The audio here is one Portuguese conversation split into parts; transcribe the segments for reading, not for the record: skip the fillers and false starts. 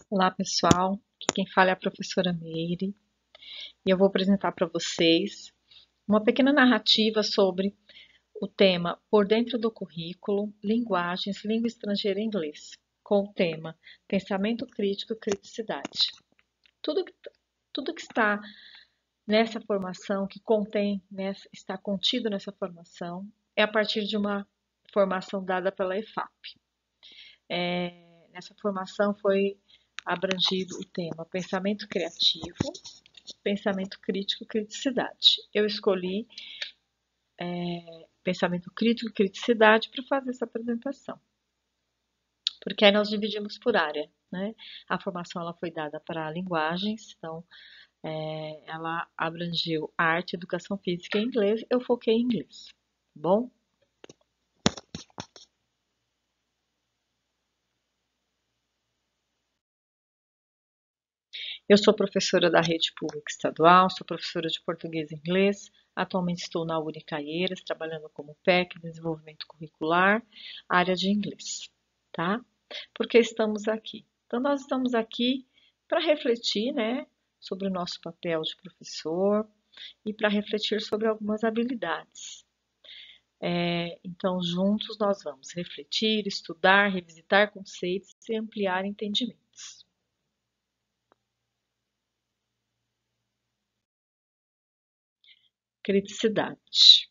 Olá, pessoal. Aqui quem fala é a professora Meire e eu vou apresentar para vocês uma pequena narrativa sobre o tema Por Dentro do Currículo, Linguagens, Língua Estrangeira e Inglês, com o tema Pensamento Crítico e Criticidade. Tudo que, tudo que está nessa formação, está contido nessa formação, é a partir de uma formação dada pela EFAP. Nessa formação foi abrangido o tema pensamento criativo, pensamento crítico e criticidade. Eu escolhi pensamento crítico e criticidade para fazer essa apresentação, porque aí nós dividimos por área, né? A formação ela foi dada para linguagens, então ela abrangeu arte, educação física e inglês. Eu foquei em inglês, tá bom? Eu sou professora da rede pública estadual, sou professora de português e inglês. Atualmente estou na Unicaieiras, trabalhando como PEC, desenvolvimento curricular, área de inglês, tá? Por que estamos aqui? Então, nós estamos aqui para refletir, né, sobre o nosso papel de professor e para refletir sobre algumas habilidades. Então, juntos nós vamos refletir, estudar, revisitar conceitos e ampliar entendimentos. Criticidade.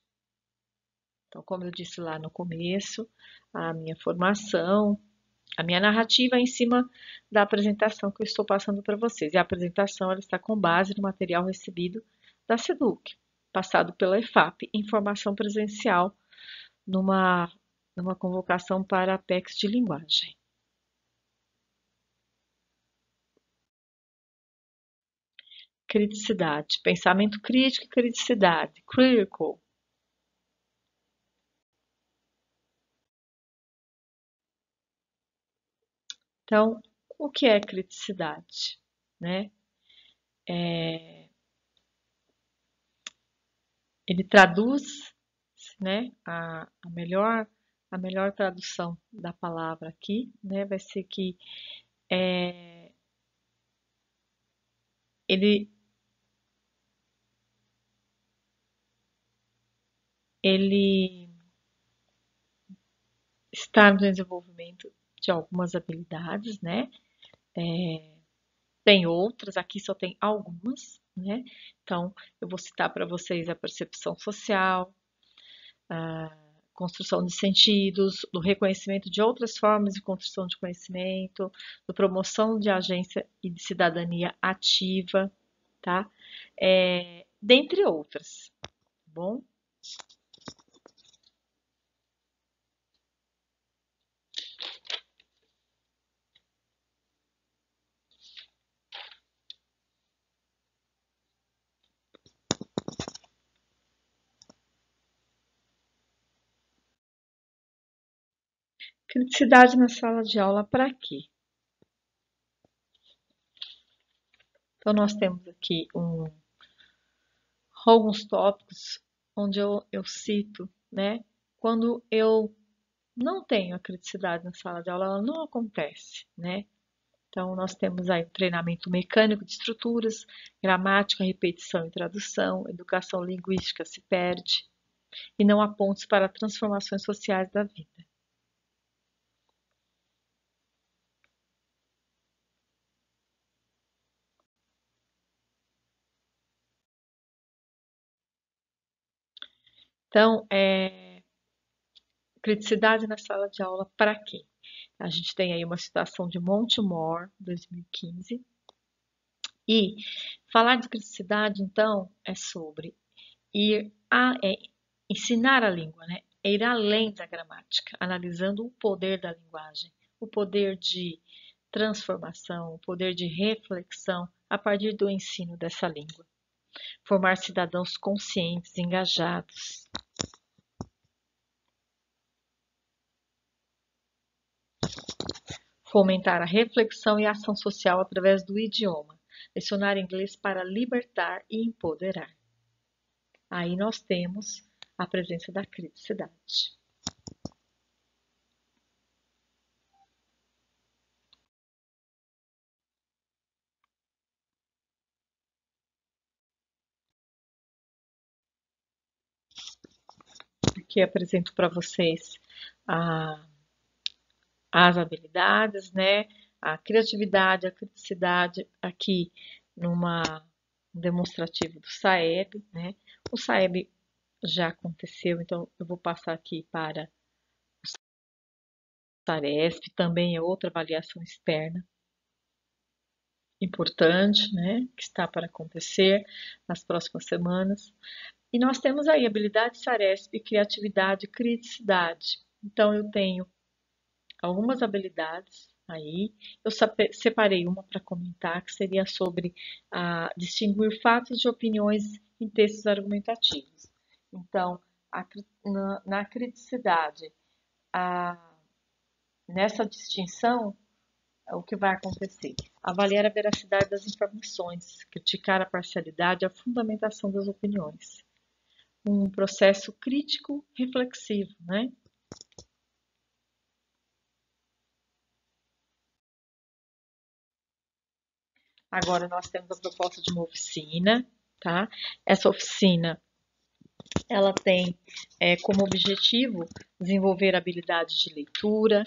Então, como eu disse lá no começo, a minha formação, a minha narrativa é em cima da apresentação que eu estou passando para vocês. E a apresentação ela está com base no material recebido da SEDUC, passado pela EFAP, em formação presencial, numa convocação para a PECs de linguagem. Criticidade, pensamento crítico e criticidade, critical. Então, o que é criticidade? Né? Ele traduz, né, a melhor tradução da palavra aqui, né, vai ser que ele, ele está no desenvolvimento de algumas habilidades, né? Tem outras, aqui só tem algumas, né? Então, eu vou citar para vocês a percepção social, a construção de sentidos, do reconhecimento de outras formas de construção de conhecimento, do promoção de agência e de cidadania ativa, tá? Dentre outras, tá bom? Criticidade na sala de aula para quê? Então, nós temos aqui alguns tópicos onde eu cito, né? Quando eu não tenho a criticidade na sala de aula, ela não acontece, né? Então, nós temos aí o treinamento mecânico de estruturas, gramática, repetição e tradução, educação linguística se perde e não há pontos para transformações sociais da vida. Então, criticidade na sala de aula para quê? A gente tem aí uma situação de Montemore, 2015, e falar de criticidade, então, é sobre ensinar a língua, né? É ir além da gramática, analisando o poder da linguagem, o poder de transformação, o poder de reflexão a partir do ensino dessa língua. Formar cidadãos conscientes, engajados. Fomentar a reflexão e a ação social através do idioma. Lecionar inglês para libertar e empoderar. Aí nós temos a presença da criticidade. que apresento para vocês as habilidades, né? A criatividade, a criticidade aqui numa demonstrativo do SAEB, né? O SAEB já aconteceu, então eu vou passar aqui para o SARESP, também é outra avaliação externa importante, né? Que está para acontecer nas próximas semanas. E nós temos aí habilidade SARESP, criatividade e criticidade. Então eu tenho algumas habilidades aí. Eu separei uma para comentar, que seria sobre distinguir fatos de opiniões em textos argumentativos. Então, na criticidade, nessa distinção, o que vai acontecer? Avaliar a veracidade das informações, criticar a parcialidade e a fundamentação das opiniões. Um processo crítico reflexivo, né? Agora nós temos a proposta de uma oficina, tá? Essa oficina, ela tem como objetivo desenvolver habilidades de leitura,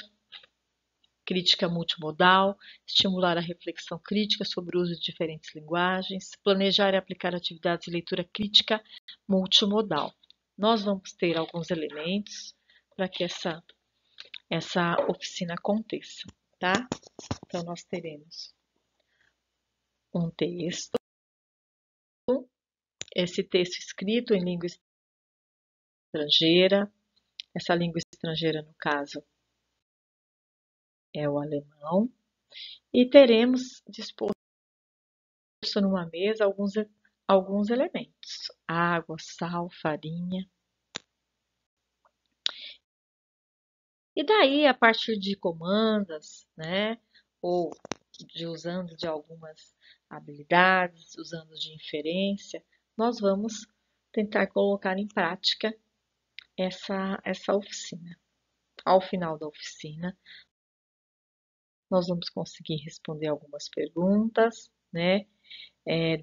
crítica multimodal, estimular a reflexão crítica sobre o uso de diferentes linguagens, planejar e aplicar atividades de leitura crítica multimodal. Nós vamos ter alguns elementos para que essa oficina aconteça, tá? Então, nós teremos um texto, esse texto escrito em língua estrangeira, essa língua estrangeira, no caso, é o alemão, e teremos disposto numa mesa alguns elementos: água, sal, farinha. E daí, a partir de comandas, né, ou usando de algumas habilidades, usando de inferência, nós vamos tentar colocar em prática essa oficina. Ao final da oficina, nós vamos conseguir responder algumas perguntas, né?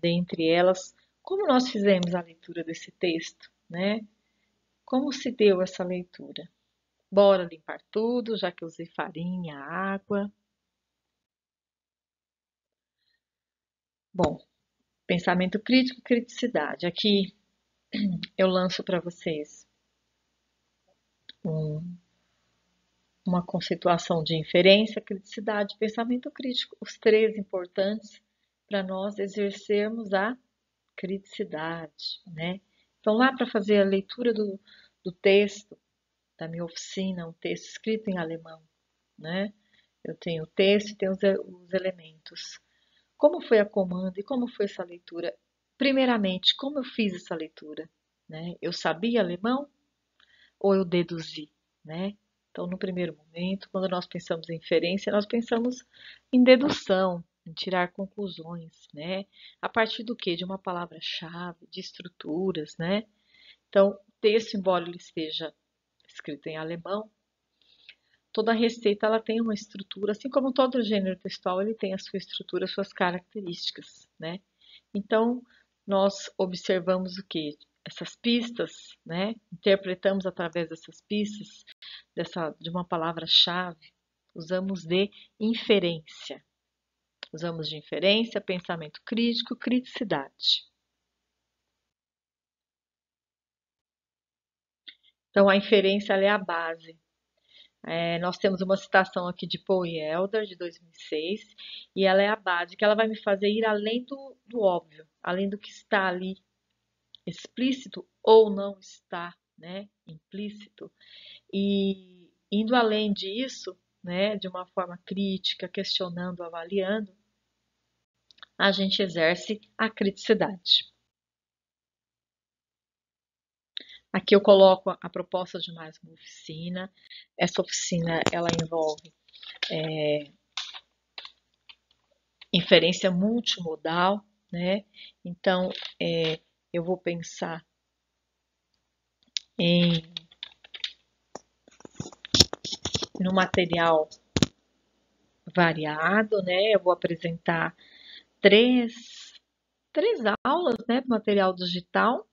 Dentre elas, como nós fizemos a leitura desse texto, né? Como se deu essa leitura? Bora limpar tudo, já que eu usei farinha, água. Bom, pensamento crítico e criticidade. Aqui eu lanço para vocês uma conceituação de inferência, criticidade, pensamento crítico, os três importantes para nós exercermos a criticidade, né? Então, lá para fazer a leitura do texto da minha oficina, um texto escrito em alemão, né? Eu tenho o texto e tenho os elementos. Como foi a comanda e como foi essa leitura? Primeiramente, como eu fiz essa leitura? Né? Eu sabia alemão ou eu deduzi? Né? Então, no primeiro momento, quando nós pensamos em inferência, nós pensamos em dedução, em tirar conclusões, né? A partir do quê? De uma palavra-chave, de estruturas, né? Então, o texto, embora ele esteja escrito em alemão, toda receita ela tem uma estrutura, assim como todo gênero textual, ele tem a sua estrutura, as suas características, né? Então, nós observamos o que? Essas pistas, né? Interpretamos através dessas pistas, de uma palavra-chave, usamos de inferência. Usamos de inferência, pensamento crítico, criticidade. Então, a inferência ela é a base. Nós temos uma citação aqui de Paul e Elder, de 2006, e ela é a base, que ela vai me fazer ir além do óbvio, além do que está ali explícito ou não está, né, implícito, e indo além disso, né, de uma forma crítica, questionando, avaliando, a gente exerce a criticidade. Aqui eu coloco a proposta de mais uma oficina. Essa oficina ela envolve inferência multimodal, né? Então, eu vou pensar no material variado, né? Eu vou apresentar três aulas, né? Material digital,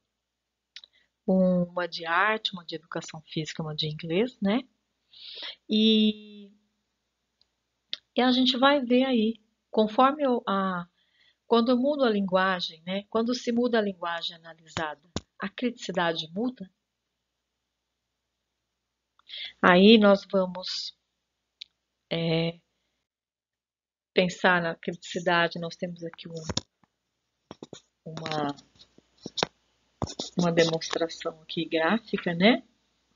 uma de arte, uma de educação física, uma de inglês, né? E, e a gente vai ver aí, conforme quando eu mudo a linguagem, né? Quando se muda a linguagem analisada, a criticidade muda. Aí nós vamos pensar na criticidade. Nós temos aqui uma, uma demonstração aqui gráfica, né?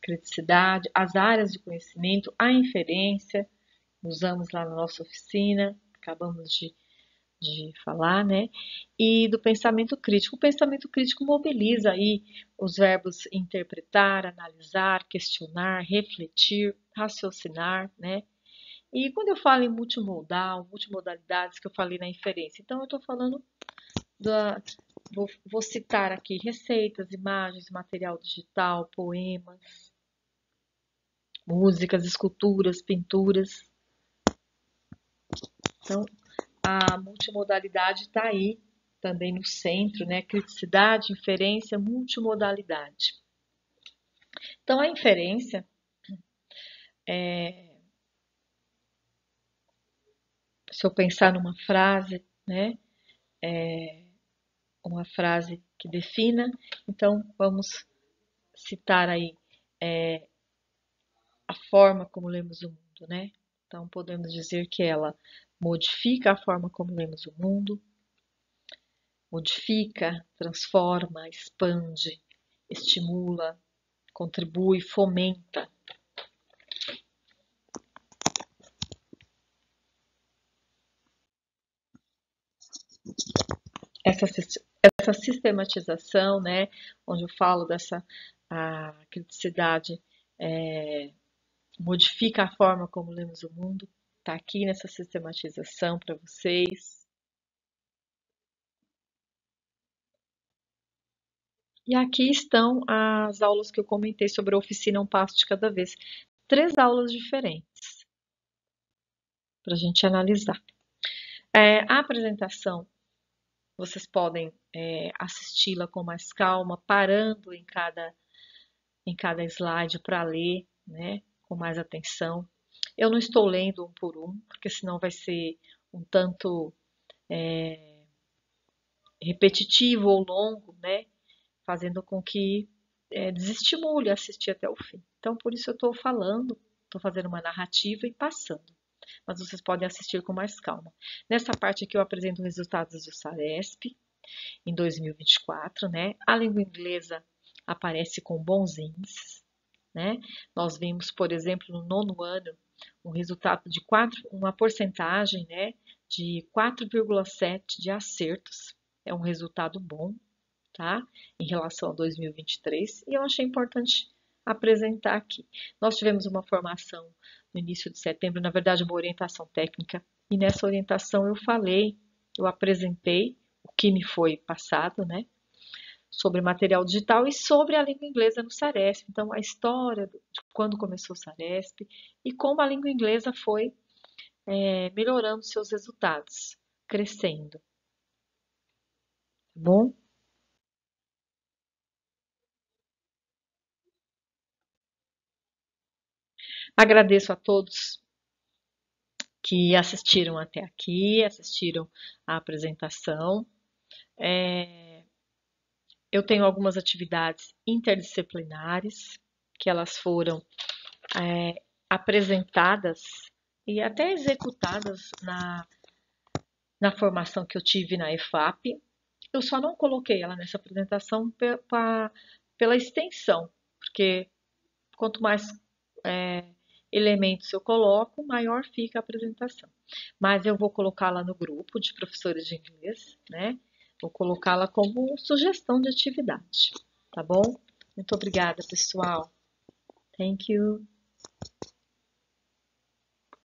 Criticidade, as áreas de conhecimento, a inferência, usamos lá na nossa oficina, acabamos de falar, né? E do pensamento crítico. O pensamento crítico mobiliza aí os verbos interpretar, analisar, questionar, refletir, raciocinar, né? E quando eu falo em multimodal, multimodalidades que eu falei na inferência, então eu estou falando da, vou citar aqui receitas, imagens, material digital, poemas, músicas, esculturas, pinturas. Então, a multimodalidade está aí também no centro, né? Criticidade, inferência, multimodalidade. Então, a inferência se eu pensar numa frase, né? Uma frase que defina, então vamos citar aí a forma como lemos o mundo, né? Então, podemos dizer que ela modifica a forma como lemos o mundo, modifica, transforma, expande, estimula, contribui, fomenta. Essa sistematização, né, onde eu falo dessa a criticidade modifica a forma como lemos o mundo, está aqui nessa sistematização para vocês. E aqui estão as aulas que eu comentei sobre a oficina Um Passo de Cada Vez. 3 aulas diferentes para a gente analisar. A apresentação, vocês podem assisti-la com mais calma, parando em cada slide para ler, né, com mais atenção. Eu não estou lendo um por um, porque senão vai ser um tanto repetitivo ou longo, né, fazendo com que desestimule assistir até o fim. Então, por isso eu estou falando, estou fazendo uma narrativa e passando. Mas vocês podem assistir com mais calma. Nessa parte aqui eu apresento os resultados do SARESP em 2024, né? A língua inglesa aparece com bons índices, né? Nós vimos, por exemplo, no nono ano, um resultado de uma porcentagem, né, de 4,7 de acertos. É um resultado bom, tá? Em relação a 2023, e eu achei importante apresentar aqui. Nós tivemos uma formação no início de setembro, na verdade, uma orientação técnica, e nessa orientação eu apresentei o que me foi passado, né? Sobre material digital e sobre a língua inglesa no SARESP. Então, a história de quando começou o SARESP e como a língua inglesa foi melhorando seus resultados, crescendo. Tá bom? Agradeço a todos que assistiram até aqui, assistiram a apresentação. Eu tenho algumas atividades interdisciplinares que elas foram apresentadas e até executadas na formação que eu tive na EFAP. Eu só não coloquei ela nessa apresentação pela extensão, porque quanto mais elementos eu coloco, maior fica a apresentação. Mas eu vou colocá-la no grupo de professores de inglês, né? Vou colocá-la como sugestão de atividade, tá bom? Muito obrigada, pessoal. Thank you.